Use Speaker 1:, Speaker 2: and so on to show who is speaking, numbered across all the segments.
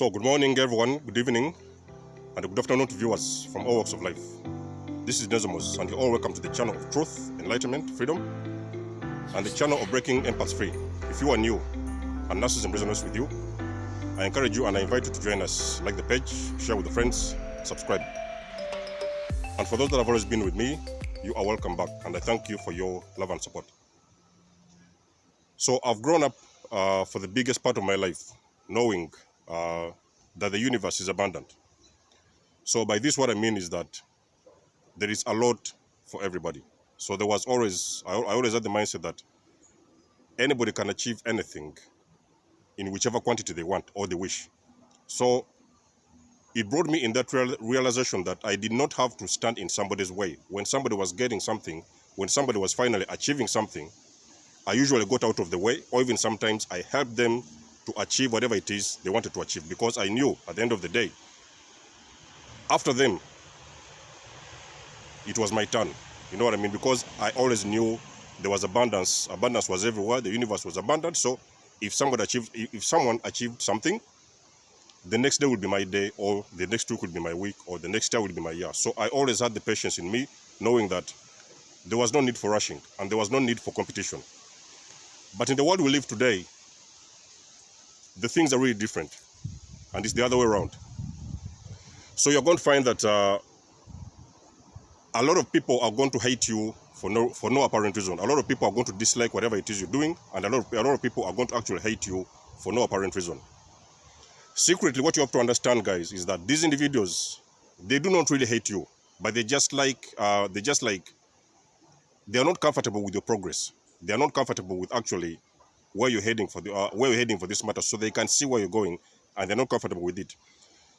Speaker 1: So, good morning, everyone, good evening, and good afternoon to viewers from all walks of life. This is Nezimus, and you're all welcome to the channel of truth, enlightenment, freedom, and the channel of breaking empaths free. If you are new and narcissism resonates with you, I encourage you and I invite you to join us. Like the page, share with your friends, subscribe. And for those that have always been with me, you are welcome back, and I thank you for your love and support. So, I've grown up for the biggest part of my life knowing that the universe is abundant. So by this, what I mean is that there is a lot for everybody. So there was always, I always had the mindset that anybody can achieve anything in whichever quantity they want or they wish. So it brought me in that realization that I did not have to stand in somebody's way. When somebody was getting something, when somebody was finally achieving something, I usually got out of the way, or even sometimes I helped them to achieve whatever it is they wanted to achieve, because I knew at the end of the day, after them, it was my turn. You know what I mean? Because I always knew there was abundance. Abundance was everywhere. The universe was abundant. So if someone achieved something, the next day would be my day, or the next week would be my week, or the next year would be my year. So I always had the patience in me, knowing that there was no need for rushing and there was no need for competition. But in the world we live today, the things are really different, and it's the other way around. So you're going to find that a lot of people are going to hate you for no apparent reason. A lot of people are going to dislike whatever it is you're doing, and a lot of people are going to actually hate you for no apparent reason. Secretly, what you have to understand, guys, is that these individuals, they do not really hate you, but they are not comfortable with your progress. They are not comfortable with actually where you're heading for this matter, so they can see where you're going, and they're not comfortable with it.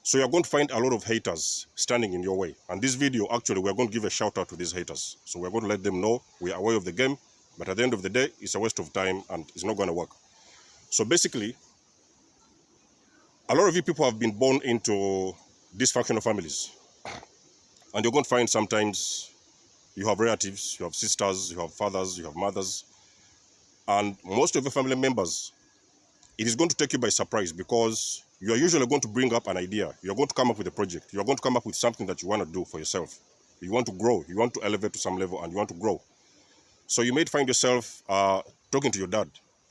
Speaker 1: So you're going to find a lot of haters standing in your way. And this video, actually, we're going to give a shout out to these haters. So we're going to let them know we are aware of the game, but at the end of the day, it's a waste of time and it's not going to work. So basically, a lot of you people have been born into dysfunctional families. And you're going to find sometimes you have relatives, you have sisters, you have fathers, you have mothers. And most of your family members, it is going to take you by surprise, because you are usually going to bring up an idea. You're going to come up with a project. You're going to come up with something that you want to do for yourself. You want to grow. You want to elevate to some level, and you want to grow. So you may find yourself talking to your dad.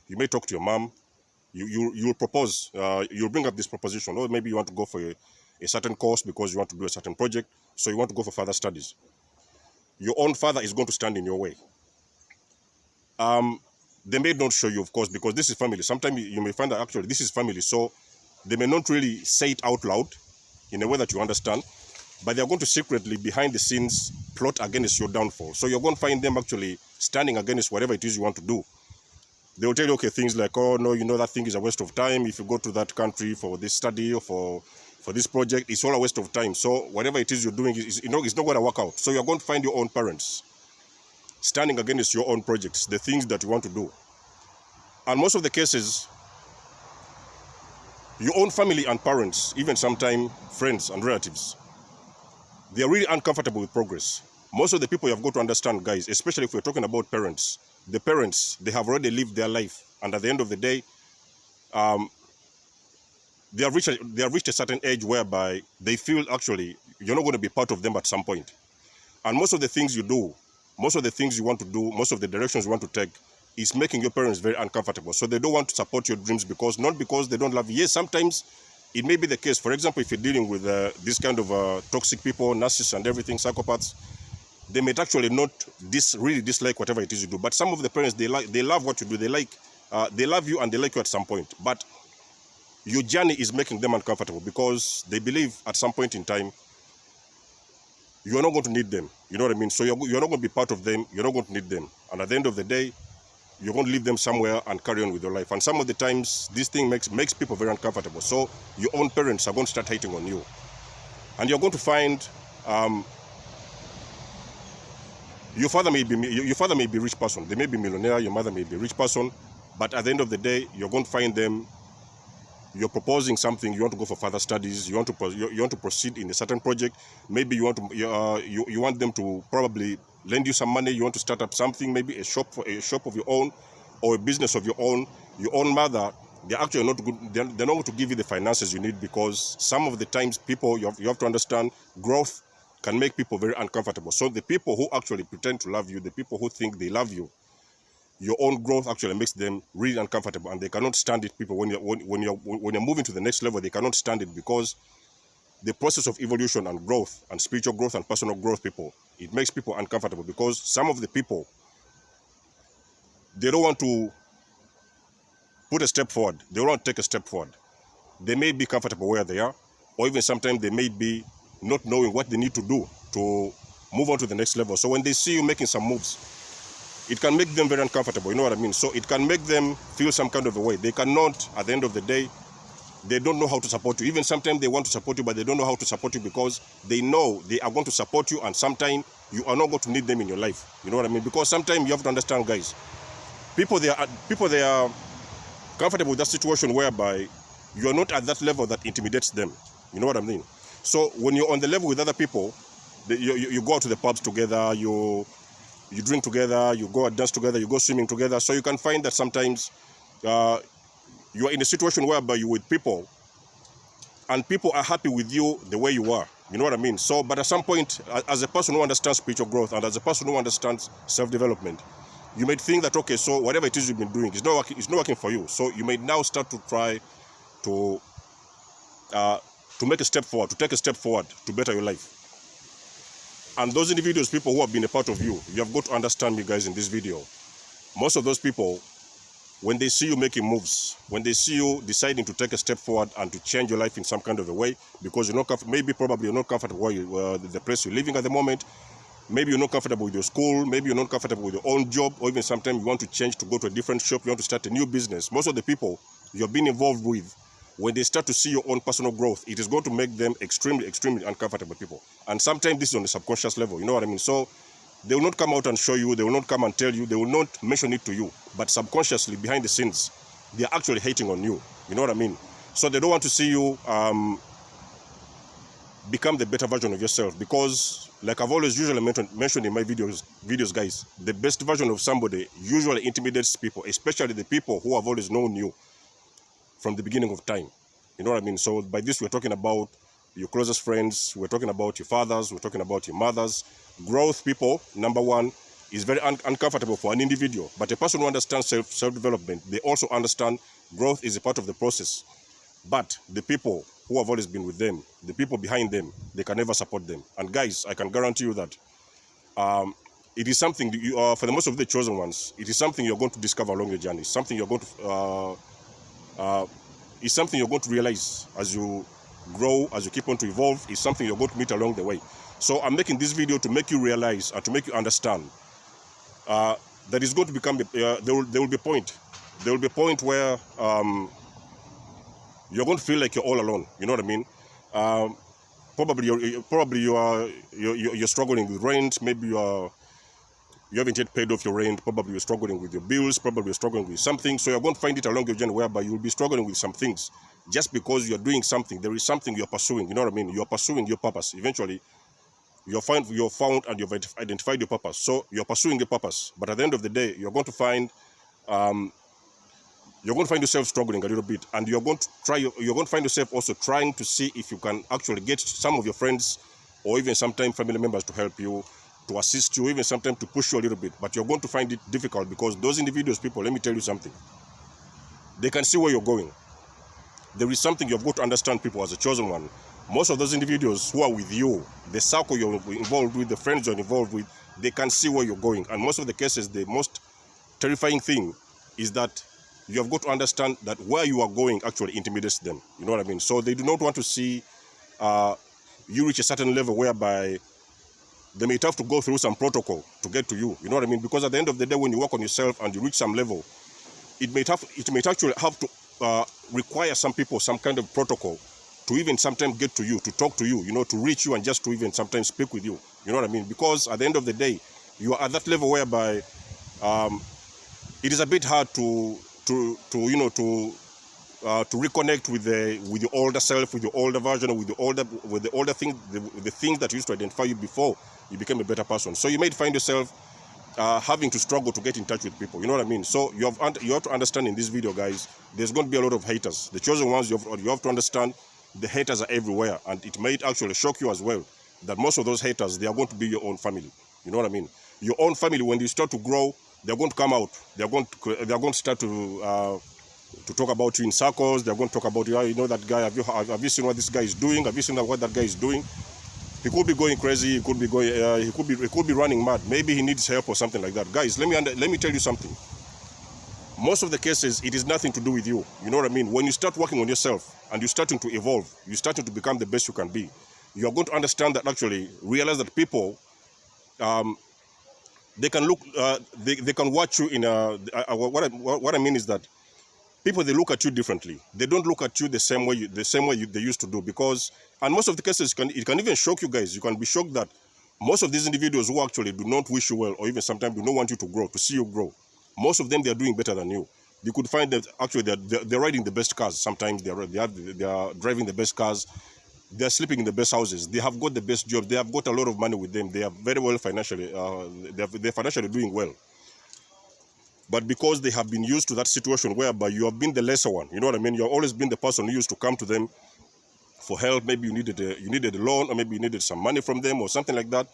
Speaker 1: You may talk to your mom. You'll propose. You'll bring up this proposition. Or maybe you want to go for a certain course because you want to do a certain project. So you want to go for further studies. Your own father is going to stand in your way. They may not show you, of course, because this is family. Sometimes you may find that actually this is family. So they may not really say it out loud in a way that you understand, but they're going to secretly, behind the scenes, plot against your downfall. So you're going to find them actually standing against whatever it is you want to do. They will tell you, okay, things like, oh, no, you know, that thing is a waste of time. If you go to that country for this study or for this project, it's all a waste of time. So whatever it is you're doing, it's not going to work out. So you're going to find your own parents standing against your own projects, the things that you want to do. And most of the cases, your own family and parents, even sometimes friends and relatives, they are really uncomfortable with progress. Most of the people you have got to understand, guys, especially if we're talking about parents, the parents, they have already lived their life. And at the end of the day, they have reached a certain age whereby they feel actually you're not going to be part of them at some point. And most of the things you do, most of the things you want to do, most of the directions you want to take, is making your parents very uncomfortable. So they don't want to support your dreams, not because they don't love you. Yes, sometimes it may be the case. For example, if you're dealing with this kind of toxic people, narcissists and everything, psychopaths, they may actually not really dislike whatever it is you do. But some of the parents, they love what you do. They love you and they like you at some point. But your journey is making them uncomfortable, because they believe at some point in time, you're not going to need them. You know what I mean? So you're not going to be part of them. You're not going to need them. And at the end of the day, you're going to leave them somewhere and carry on with your life. And some of the times, this thing makes people very uncomfortable. So your own parents are going to start hating on you. And you're going to find your father may be a rich person. They may be a millionaire. Your mother may be a rich person. But at the end of the day, you're going to find them, you're proposing something, you want to go for further studies, you want to proceed in a certain project. Maybe you want them to probably lend you some money. You want to start up something, maybe a shop of your own, or a business of your own. Your own mother they're actually not good. They're not going to give you the finances you need, because some of the times people, you have to understand, growth can make people very uncomfortable. So the people who actually pretend to love you, the people who think they love you, your own growth actually makes them really uncomfortable, and they cannot stand it. People, when you're moving to the next level, they cannot stand it, because the process of evolution and growth and spiritual growth and personal growth, people, it makes people uncomfortable, because some of the people, they don't want to put a step forward. They don't want to take a step forward. They may be comfortable where they are, or even sometimes they may be not knowing what they need to do to move on to the next level. So when they see you making some moves, it can make them very uncomfortable, you know what I mean? So it can make them feel some kind of a way. They cannot, at the end of the day, they don't know how to support you. Even sometimes they want to support you, but they don't know how to support you, because they know they are going to support you, and sometimes you are not going to need them in your life. You know what I mean? Because sometimes you have to understand, guys, people they are comfortable with that situation whereby you are not at that level that intimidates them. You know what I mean? So when you're on the level with other people, you go out to the pubs together, you drink together, you go and dance together, you go swimming together. So you can find that sometimes you are in a situation whereby you're with people, and people are happy with you the way you are. You know what I mean? So, but at some point, as a person who understands spiritual growth and as a person who understands self-development, you might think that, okay, so whatever it is you've been doing, it's not working for you. So you may now start to try to make a step forward, to take a step forward to better your life. And those individuals, people who have been a part of you have got to understand me, guys, in this video. Most of those people, when they see you making moves, when they see you deciding to take a step forward and to change your life in some kind of a way, because you're not probably you're not comfortable where the place you're living at the moment, maybe you're not comfortable with your school, maybe you're not comfortable with your own job, or even sometimes you want to change to go to a different shop, you want to start a new business. Most of the people you've been involved with, when they start to see your own personal growth, it is going to make them extremely, extremely uncomfortable people. And sometimes this is on the subconscious level, you know what I mean? So they will not come out and show you, they will not come and tell you, they will not mention it to you, but subconsciously, behind the scenes, they are actually hating on you, you know what I mean? So they don't want to see you become the better version of yourself, because like I've always usually mentioned in my videos, guys, the best version of somebody usually intimidates people, especially the people who have always known you from the beginning of time. You know what I mean? So by this, we're talking about your closest friends, we're talking about your fathers, we're talking about your mothers. Growth, people, number one, is very uncomfortable for an individual. But a person who understands self-development, they also understand growth is a part of the process. But the people who have always been with them, the people behind them, they can never support them. And guys, I can guarantee you that it is something, for the most of the chosen ones, it is something you're going to discover along your journey. Something you're going to it's something you're going to realize as you grow, as you keep on to evolve. It's something you're going to meet along the way. So I'm making this video to make you realize and to make you understand that it's going to become there will be a point. There will be a point where you're going to feel like you're all alone. You know what I mean? Probably you're struggling with rent. Maybe you haven't yet paid off your rent. Probably you're struggling with your bills. Probably you're struggling with something. So you're going to find it along your journey whereby you'll be struggling with some things. Just because you're doing something, there is something you're pursuing. You know what I mean? You're pursuing your purpose. Eventually, you're found and you've identified your purpose. So you're pursuing your purpose. But at the end of the day, you're going to find yourself struggling a little bit, and you're going to find yourself also trying to see if you can actually get some of your friends or even sometimes family members to help you, to assist you, even sometimes to push you a little bit. But you're going to find it difficult, because those individuals, people, let me tell you something. They can see where you're going. There is something you've got to understand, people, as a chosen one. Most of those individuals who are with you, the circle you're involved with, the friends you're involved with, they can see where you're going. And most of the cases, the most terrifying thing is that you have got to understand that where you are going actually intimidates them. You know what I mean? So they do not want to see you reach a certain level whereby they may have to go through some protocol to get to you. You know what I mean? Because at the end of the day, when you work on yourself and you reach some level, it may actually have to require some people some kind of protocol to even sometimes get to you, to talk to you, you know, to reach you and just to even sometimes speak with you. You know what I mean? Because at the end of the day, you are at that level whereby it is a bit hard to reconnect with the older self, with the older version, with the older thing, the things that used to identify you before you became a better person. So you might find yourself having to struggle to get in touch with people. You know what I mean? So you have to understand in this video, guys, there's going to be a lot of haters. The chosen ones, you have to understand the haters are everywhere, and it might actually shock you as well that most of those haters, they are going to be your own family. You know what I mean? Your own family, when you start to grow, they're going to come out. They're going to start to talk about you in circles. They're going to talk about you. You know that guy? Have you seen what this guy is doing? Have you seen what that guy is doing? He could be going crazy. He could be going. He could be running mad. Maybe he needs help or something like that. Guys, let me tell you something. Most of the cases, it is nothing to do with you. You know what I mean? When you start working on yourself and you're starting to evolve, you're starting to become the best you can be, you are going to understand that actually realize that people, they can look, they can watch you in a. What I mean is that people, they look at you differently. They don't look at you the same way they used to do, because, and most of the cases, it can even shock you guys. You can be shocked that most of these individuals who actually do not wish you well, or even sometimes do not want you to grow, to see you grow, most of them, they are doing better than you. You could find that actually they're riding the best cars. Sometimes they are driving the best cars. They're sleeping in the best houses. They have got the best jobs. They have got a lot of money with them. They are very well financially. They're financially doing well. But because they have been used to that situation whereby you have been the lesser one, you know what I mean? You have always been the person who used to come to them for help. Maybe you needed a loan, or maybe you needed some money from them or something like that.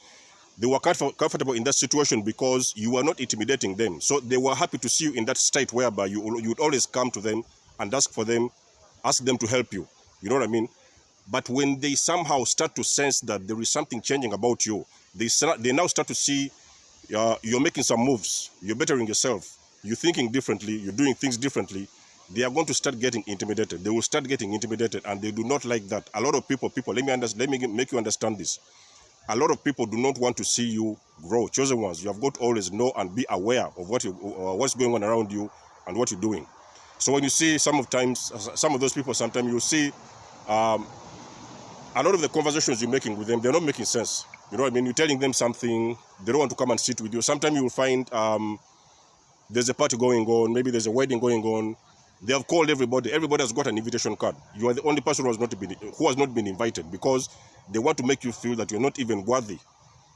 Speaker 1: They were comfortable in that situation because you were not intimidating them. So they were happy to see you in that state whereby you would always come to them and ask them to help you. You know what I mean? But when they somehow start to sense that there is something changing about you, they now start to see you're making some moves, you're bettering yourself, you're thinking differently, you're doing things differently. They are going to start getting intimidated. They will start getting intimidated, and they do not like that. A lot of people, let me make you understand this. A lot of people do not want to see you grow. Chosen ones, you have got to always know and be aware of what's going on around you and what you're doing. So when you see some of those people, sometimes you see a lot of the conversations you're making with them, they're not making sense. You know what I mean? You're telling them something, they don't want to come and sit with you. Sometimes you will find there's a party going on, maybe there's a wedding going on. They have called everybody. Everybody has got an invitation card. You are the only person who has not been invited, because they want to make you feel that you're not even worthy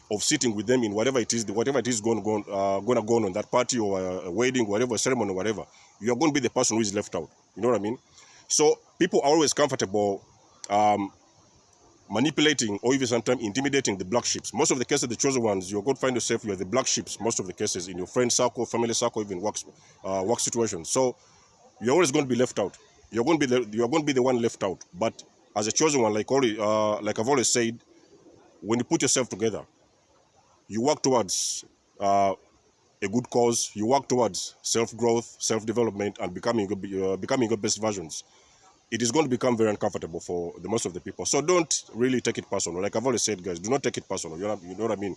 Speaker 1: of sitting with them in whatever it is going to go on that party or a wedding, whatever, ceremony, or whatever. You are going to be the person who is left out. You know what I mean? So people are always comfortable manipulating or even sometimes intimidating the black sheep. Most of the cases, the chosen ones, you're going to find yourself, you're the black sheep most of the cases in your friend circle, family circle, even work situations. So you're always going to be left out. You're going to be the one left out. But as a chosen one, like I've always said, when you put yourself together, you work towards a good cause. You work towards self-growth, self-development, and becoming your best versions. It is going to become very uncomfortable for the most of the people. So don't really take it personal. Like I've always said, guys, do not take it personal. You know what I mean?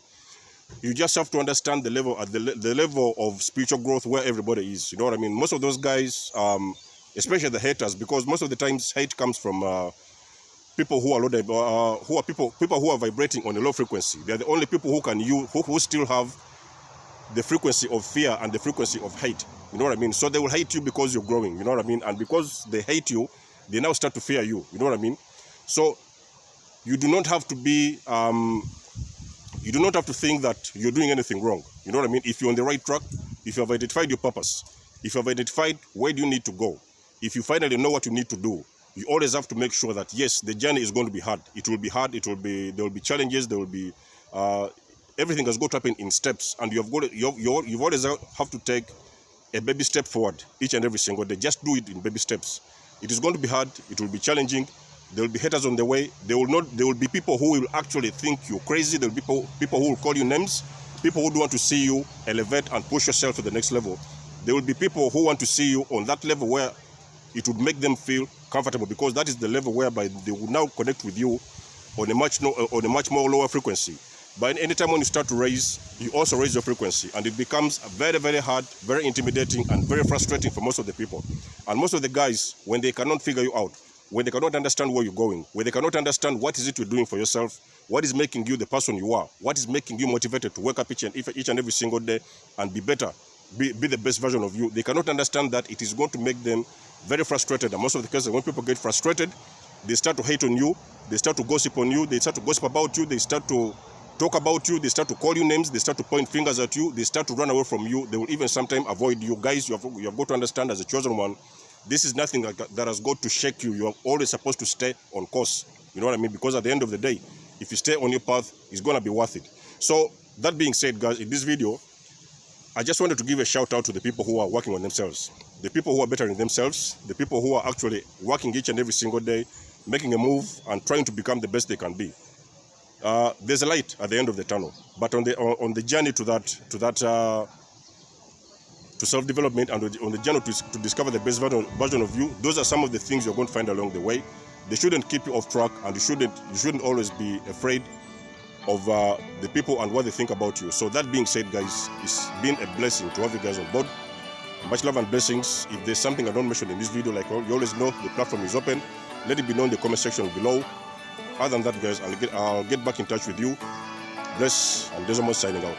Speaker 1: You just have to understand the level of spiritual growth where everybody is. You know what I mean? Most of those guys, especially the haters, because most of the times hate comes from people who are loaded, people who are vibrating on a low frequency. They are the only people who still have the frequency of fear and the frequency of hate. You know what I mean? So they will hate you because you're growing. You know what I mean? And because they hate you, they now start to fear you. You know what I mean? So you do not have to be. You do not have to think that you're doing anything wrong. You know what I mean? If you're on the right track, if you have identified your purpose, if you have identified where do you need to go, if you finally know what you need to do, you always have to make sure that, yes, the journey is going to be hard. It will be hard. There will be challenges. There will be, everything has got to happen in steps. And you've always have to take a baby step forward each and every single day. Just do it in baby steps. It is going to be hard. It will be challenging. There will be haters on the way. There will be people who will actually think you're crazy. There will be people who will call you names. People who don't want to see you elevate and push yourself to the next level. There will be people who want to see you on that level where it would make them feel comfortable, because that is the level whereby they will now connect with you on a much more lower frequency. But anytime when you start to raise, you also raise your frequency, and it becomes very, very hard, very intimidating, and very frustrating for most of the people. And most of the guys, when they cannot figure you out, when they cannot understand where you're going, when they cannot understand what is it you're doing for yourself, what is making you the person you are, what is making you motivated to wake up each and every single day and be better, be the best version of you, they cannot understand that it is going to make them very frustrated. And most of the cases, when people get frustrated, they start to hate on you, they start to gossip on you, they start to gossip about you, they start to talk about you, they start to call you names, they start to point fingers at you, they start to run away from you, they will even sometimes avoid you. Guys, you have got to understand, as a chosen one, this is nothing that has got to shake you. You are always supposed to stay on course. You know what I mean? Because at the end of the day, if you stay on your path, it's going to be worth it. So that being said, guys, in this video, I just wanted to give a shout out to the people who are working on themselves, the people who are bettering themselves, the people who are actually working each and every single day, making a move and trying to become the best they can be. There's a light at the end of the tunnel, but on the journey to self-development and on the journey to discover the best version of you, those are some of the things you're going to find along the way. They shouldn't keep you off track, and you shouldn't always be afraid of the people and what they think about you. So that being said, guys, it's been a blessing to have you guys on board. Much love and blessings. If there's something I don't mention in this video, like you always know, the platform is open. Let it be known in the comment section below. Other than that, guys, I'll get back in touch with you. Bless, and Desmond signing out.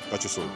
Speaker 1: Catch you soon.